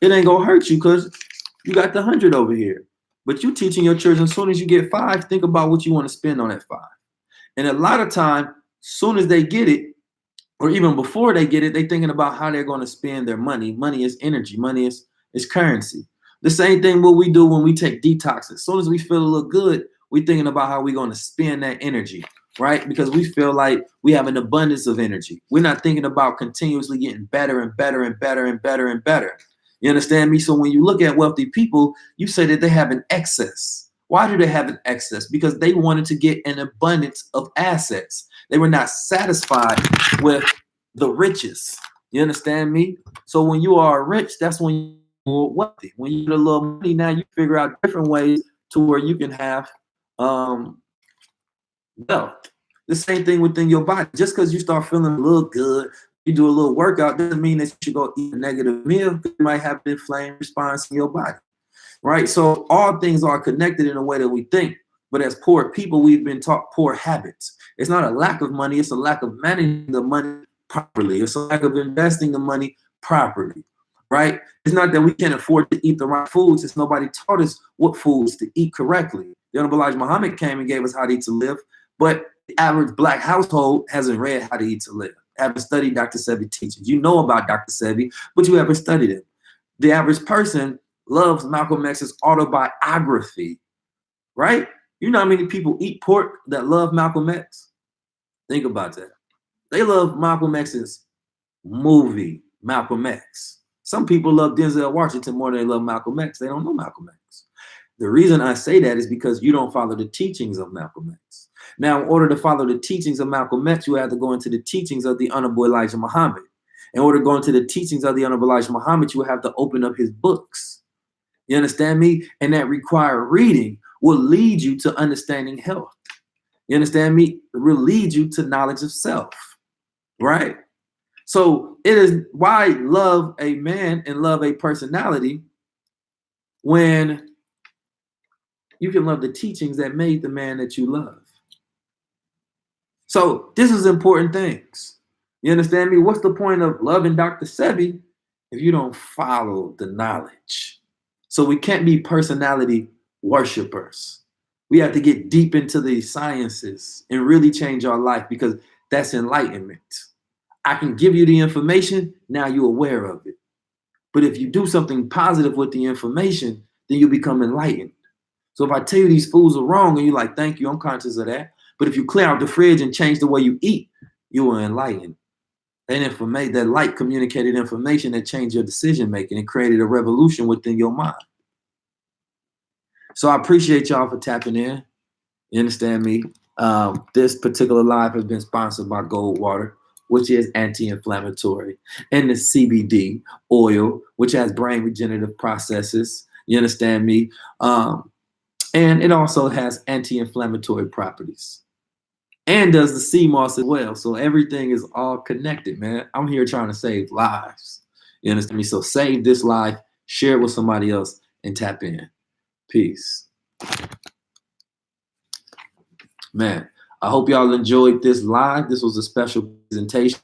it ain't gonna hurt you because you got the 100 over here. But you teaching your children, as soon as you get 5, think about what you want to spend on that 5. And a lot of time, soon as they get it, or even before they get it, they thinking about how they're going to spend their money. Money is energy. Money is currency. The same thing what we do when we take detoxes. As soon as we feel a little good, we're thinking about how we're going to spend that energy, right? Because we feel like we have an abundance of energy. We're not thinking about continuously getting better and better and better and better and better. You understand me? So when you look at wealthy people, you say that they have an excess. Why do they have an excess? Because they wanted to get an abundance of assets. They were not satisfied with the riches. You understand me? So when you are rich, that's when you're wealthy. When you get a little money, now you figure out different ways to where you can have wealth. The same thing within your body. Just because you start feeling a little good, you do a little workout, doesn't mean that you should go eat a negative meal. You might have an inflamed response in your body, right? So all things are connected in a way that we think. But as poor people, we've been taught poor habits. It's not a lack of money. It's a lack of managing the money properly. It's a lack of investing the money properly, right? It's not that we can't afford to eat the right foods. It's nobody taught us what foods to eat correctly. The Honorable Elijah Muhammad came and gave us how to eat to live, but the average Black household hasn't read how to eat to live, haven't studied Dr. Sebi teachings. You know about Dr. Sebi, but you haven't studied it. The average person loves Malcolm X's autobiography, right? You know how many people eat pork that love Malcolm X? Think about that. They love Malcolm X's movie, Malcolm X. Some people love Denzel Washington more than they love Malcolm X. They don't know Malcolm X. The reason I say that is because you don't follow the teachings of Malcolm X. Now, in order to follow the teachings of Malcolm X, you have to go into the teachings of the Honorable Elijah Muhammad. In order to go into the teachings of the Honorable Elijah Muhammad, you have to open up his books. You understand me? And that required reading will lead you to understanding health. You understand me? It will lead you to knowledge of self, right? So it is why love a man and love a personality when you can love the teachings that made the man that you love. So this is important things. You understand me? What's the point of loving Dr. Sebi if you don't follow the knowledge? So we can't be personality worshipers. We have to get deep into the sciences and really change our life because that's enlightenment. I can give you the information, now you're aware of it. But if you do something positive with the information, then you become enlightened. So if I tell you these foods are wrong and you're like, thank you, I'm conscious of that. But if you clear out the fridge and change the way you eat, you are enlightened. That light communicated information that changed your decision making and created a revolution within your mind. So I appreciate y'all for tapping in. You understand me? This particular live has been sponsored by Gold Water, which is anti-inflammatory, and the CBD oil, which has brain regenerative processes. You understand me? And it also has anti-inflammatory properties. And does the sea moss as well. So everything is all connected, man. I'm here trying to save lives. You understand me? So save this live, share it with somebody else, and tap in. Peace. Man, I hope y'all enjoyed this live. This was a special presentation.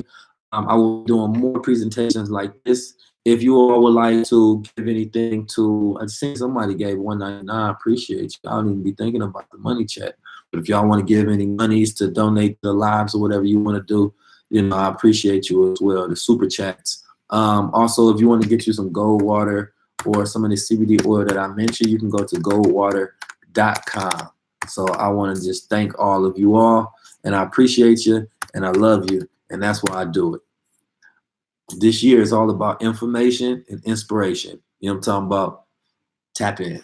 I will be doing more presentations like this. If you all would like to give anything to, I think somebody gave $1.99. I appreciate you. I don't even be thinking about the money chat. But if y'all want to give any monies to donate the lives or whatever you want to do, you know, I appreciate you as well. The super chats. Also, if you want to get you some gold water or some of the CBD oil that I mentioned, you can go to goldwater.com. So I want to just thank all of you all, and I appreciate you, and I love you, and that's why I do it. This year is all about information and inspiration. You know what I'm talking about? Tap in.